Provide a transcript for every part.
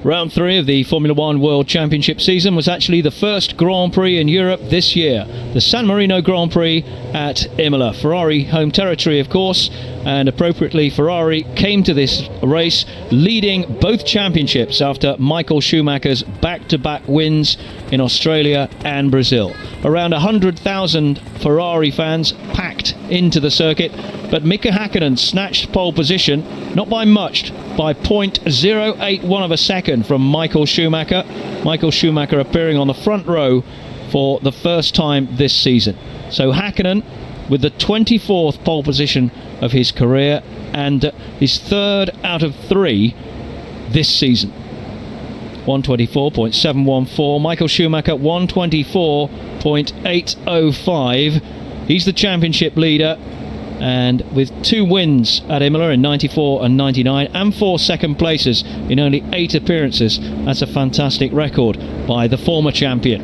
Round 3 of the Formula One World Championship season was actually the first Grand Prix in Europe this year. The San Marino Grand Prix at Imola. Ferrari home territory, of course, and appropriately Ferrari came to this race leading both championships after Michael Schumacher's back-to-back wins in Australia and Brazil. Around 100,000 Ferrari fans packed into the circuit, but Mika Häkkinen snatched pole position, not by much, by 0.081 of a second from Michael Schumacher. Michael Schumacher appearing on the front row for the first time this season. So Häkkinen with the 24th pole position of his career and his third out of 3 this season. 124.714. Michael Schumacher 124.805. He's the championship leader, and with 2 wins at Imola in 94 and 99 and 4 second places in only 8 appearances, that's a fantastic record by the former champion.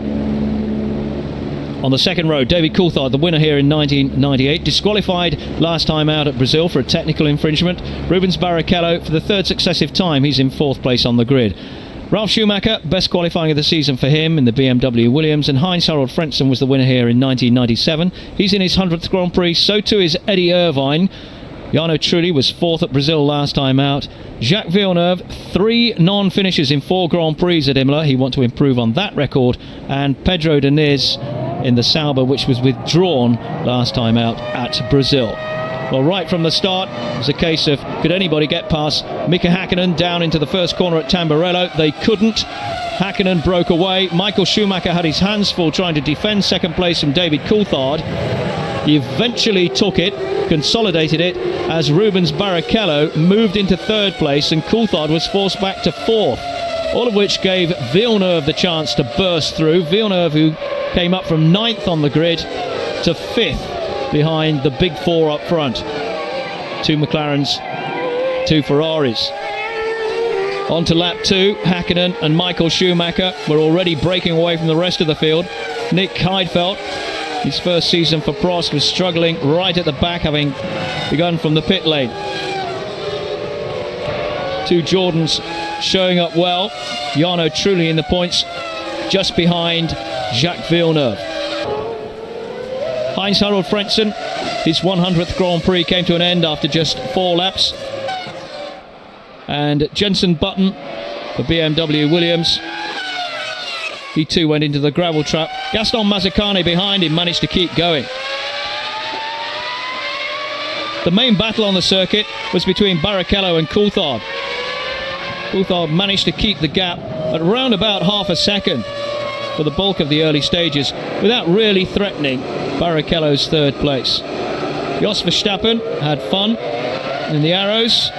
On the second row, David Coulthard, the winner here in 1998, disqualified last time out at Brazil for a technical infringement. Rubens Barrichello, for the 3rd successive time, he's in 4th place on the grid. Ralf Schumacher, best qualifying of the season for him in the BMW Williams, and Heinz-Harald Frentzen was the winner here in 1997. He's in his 100th Grand Prix, so too is Eddie Irvine. Jarno Trulli was 4th at Brazil last time out. Jacques Villeneuve, 3 non-finishes in 4 Grand Prix at Imola. He wants to improve on that record. And Pedro Diniz in the Sauber, which was withdrawn last time out at Brazil. Well, right from the start, it was a case of could anybody get past Mika Häkkinen down into the first corner at Tamburello? They couldn't. Häkkinen broke away. Michael Schumacher had his hands full trying to defend second place from David Coulthard. He eventually took it, consolidated it, as Rubens Barrichello moved into 3rd place and Coulthard was forced back to 4th. All of which gave Villeneuve the chance to burst through. Villeneuve, who came up from 9th on the grid to 5th behind the big 4 up front. 2 McLarens, 2 Ferraris. On to lap 2, Häkkinen and Michael Schumacher were already breaking away from the rest of the field. Nick Heidfeld, his first season for Prost, was struggling right at the back, having begun from the pit lane. 2 Jordans showing up well. Jarno Trulli in the points, just behind Jacques Villeneuve. Heinz-Harald Frentzen, his 100th Grand Prix came to an end after just 4 laps. And Jenson Button for BMW Williams, he too went into the gravel trap. Gaston Mazzacane behind him managed to keep going. The main battle on the circuit was between Barrichello and Coulthard. Coulthard managed to keep the gap at around about half a second for the bulk of the early stages without really threatening Barrichello's 3rd place. Jos Verstappen had fun in the arrows.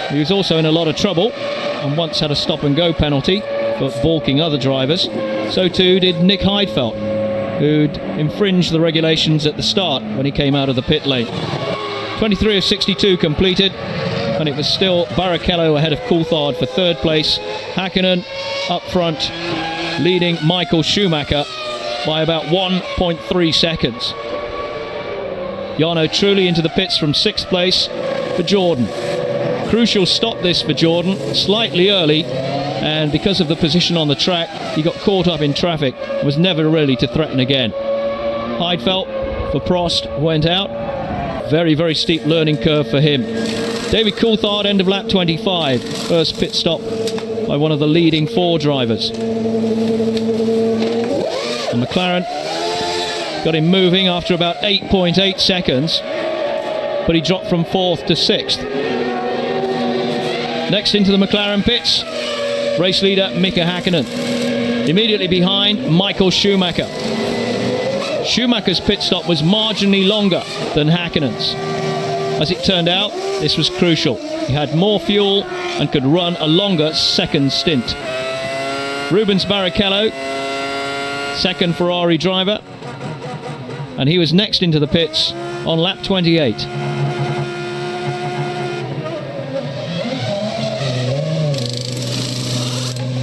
He was also in a lot of trouble and once had a stop-and-go penalty for balking other drivers. So too did Nick Heidfeld, who'd infringed the regulations at the start when he came out of the pit lane. 23 of 62 completed, and it was still Barrichello ahead of Coulthard for 3rd place. Häkkinen up front, leading Michael Schumacher by about 1.3 seconds. Jarno Trulli into the pits from 6th place for Jordan. Crucial stop this for Jordan, slightly early, and because of the position on the track, he got caught up in traffic, was never really to threaten again. Heidfeld for Prost went out. Very, very steep learning curve for him. David Coulthard, end of lap 25, first pit stop by one of the leading 4 drivers. And McLaren got him moving after about 8.8 seconds, but he dropped from 4th to 6th. Next into the McLaren pits, race leader Mika Häkkinen. Immediately behind, Michael Schumacher. Schumacher's pit stop was marginally longer than Häkkinen's. As it turned out, this was crucial. He had more fuel and could run a longer second stint. Rubens Barrichello, 2nd Ferrari driver, and he was next into the pits on lap 28.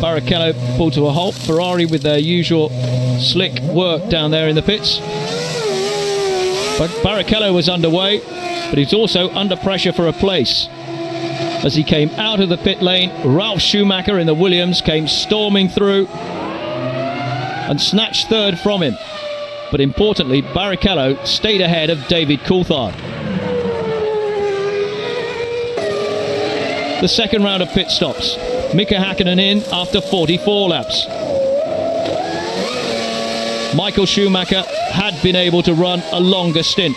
Barrichello pulled to a halt. Ferrari with their usual slick work down there in the pits. But Barrichello was underway, but he's also under pressure for a place. as he came out of the pit lane. Ralf Schumacher in the Williams came storming through and snatched third from him. But importantly, Barrichello stayed ahead of David Coulthard. The second round of pit stops. Mika Häkkinen in after 44 laps. Michael Schumacher had been able to run a longer stint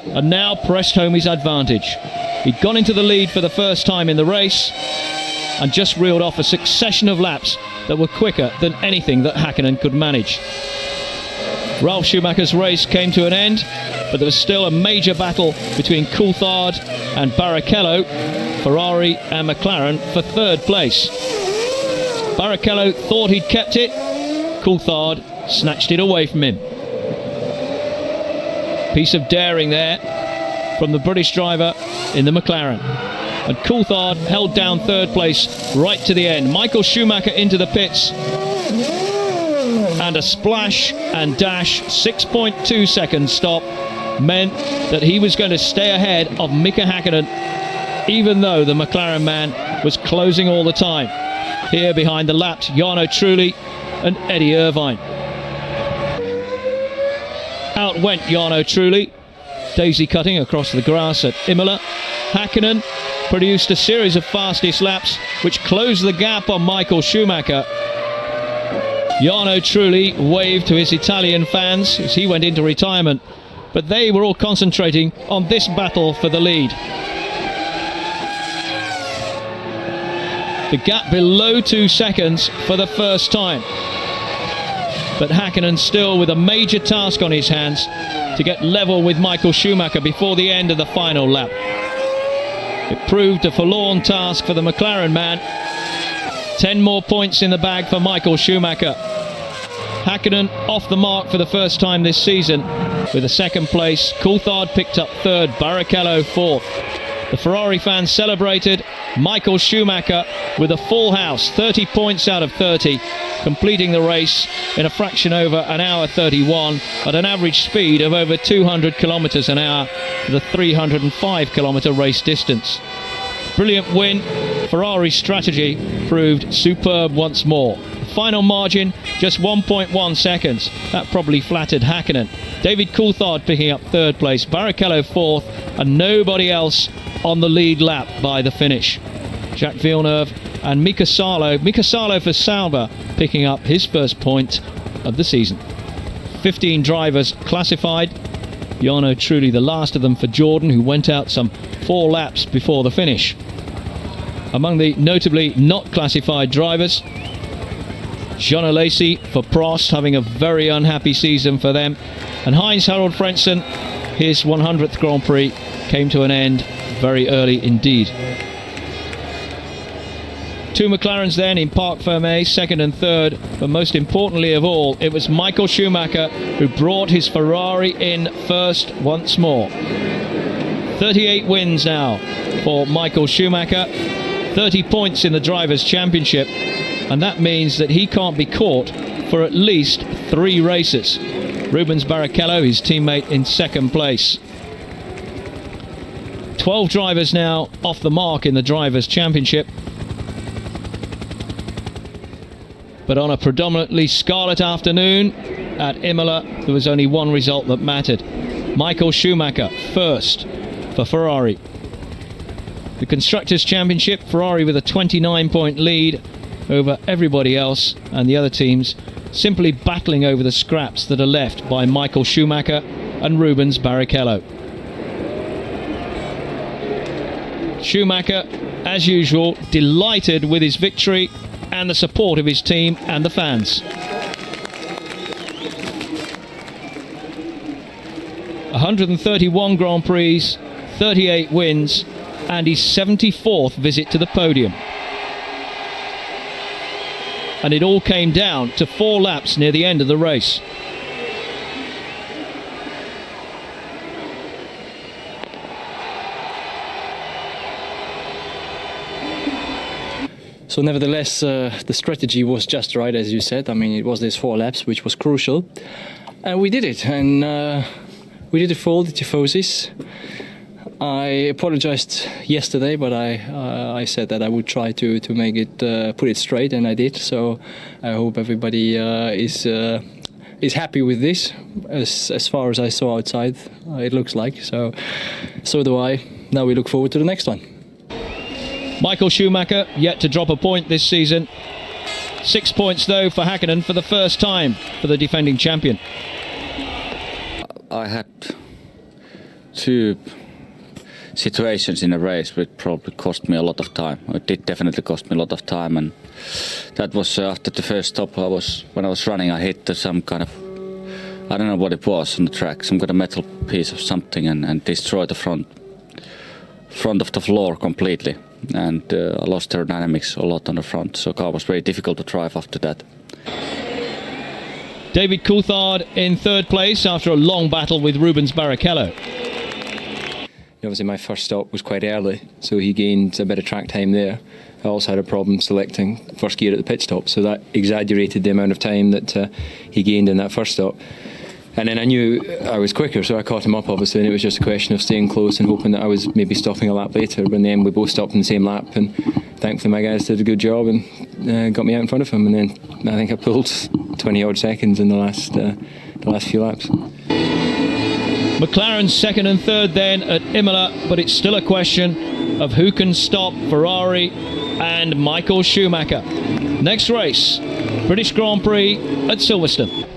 and now pressed home his advantage. He'd gone into the lead for the first time in the race and just reeled off a succession of laps that were quicker than anything that Häkkinen could manage. Ralf Schumacher's race came to an end, but there was still a major battle between Coulthard and Barrichello, Ferrari and McLaren for third place. Barrichello thought he'd kept it. Coulthard snatched it away from him. Piece of daring there from the British driver in the McLaren. And Coulthard held down third place right to the end. Michael Schumacher into the pits. And a splash and dash 6.2 second stop meant that he was going to stay ahead of Mika Häkkinen, even though the McLaren man was closing all the time. Here behind the lapped Jarno Trulli and Eddie Irvine. Out went Jarno Trulli, daisy cutting across the grass at Imola. Häkkinen produced a series of fastest laps which closed the gap on Michael Schumacher. Jarno Trulli waved to his Italian fans as he went into retirement, but they were all concentrating on this battle for the lead. The gap below 2 seconds for the first time. But Häkkinen still with a major task on his hands to get level with Michael Schumacher before the end of the final lap. It proved a forlorn task for the McLaren man. 10 more points in the bag for Michael Schumacher. Häkkinen off the mark for the first time this season with a second place. Coulthard picked up third, Barrichello fourth. The Ferrari fans celebrated. Michael Schumacher with a full house, 30 points out of 30, completing the race in a fraction over an hour 31 at an average speed of over 200 kilometres an hour for the 305 kilometre race distance. Brilliant win. Ferrari's strategy proved superb once more. Final margin just 1.1 seconds. That probably flattered Häkkinen. David Coulthard picking up third place, Barrichello fourth, and nobody else on the lead lap by the finish. Jacques Villeneuve and Mika Salo for Sauber picking up his first point of the season. 15 drivers classified. Jarno Trulli the last of them for Jordan, who went out some 4 laps before the finish. Among the notably not classified drivers, Jean Alesi for Prost, having a very unhappy season for them, and Heinz-Harald Frentzen, his 100th Grand Prix came to an end very early indeed. 2 McLarens then in Parc Fermé, second and third, but most importantly of all, it was Michael Schumacher who brought his Ferrari in first once more. 38 wins now for Michael Schumacher, 30 points in the Drivers' Championship, and that means that he can't be caught for at least 3 races. Rubens Barrichello, his teammate, in second place. 12 drivers now off the mark in the Drivers' Championship. But on a predominantly scarlet afternoon at Imola, there was only one result that mattered. Michael Schumacher first for Ferrari. The Constructors' Championship, Ferrari with a 29-point lead over everybody else, and the other teams simply battling over the scraps that are left by Michael Schumacher and Rubens Barrichello. Schumacher, as usual, delighted with his victory and the support of his team and the fans. 131 Grand Prix, 38 wins, and his 74th visit to the podium. And it all came down to 4 laps near the end of the race. So nevertheless, the strategy was just right, as you said. I mean, it was these 4 laps, which was crucial. And we did it, and we did it for all the tifosis. I apologized yesterday, but I said that I would try to make it put it straight, and I did. So I hope everybody is happy with this. As far as I saw outside, it looks like. So do I. Now we look forward to the next one. Michael Schumacher yet to drop a point this season. 6 points though for Häkkinen for the first time for the defending champion. I had 2 situations in a race which probably cost me a lot of time. It did definitely cost me a lot of time, and that was after the first stop. When I was running, I hit some kind of, I don't know what it was on the track, some kind of metal piece of something, and destroyed the front of the floor completely, and I lost aerodynamics a lot on the front, so car was very difficult to drive after that. David Coulthard in 3rd place after a long battle with Rubens Barrichello. Obviously my first stop was quite early, so he gained a bit of track time there. I also had a problem selecting first gear at the pit stop, so that exaggerated the amount of time that he gained in that first stop. And then I knew I was quicker, so I caught him up obviously, and it was just a question of staying close and hoping that I was maybe stopping a lap later. But in the end we both stopped in the same lap, and thankfully my guys did a good job and got me out in front of him. And then I think I pulled 20 odd seconds in the last few laps. McLaren's 2nd and 3rd then at Imola, but it's still a question of who can stop Ferrari and Michael Schumacher. Next race, British Grand Prix at Silverstone.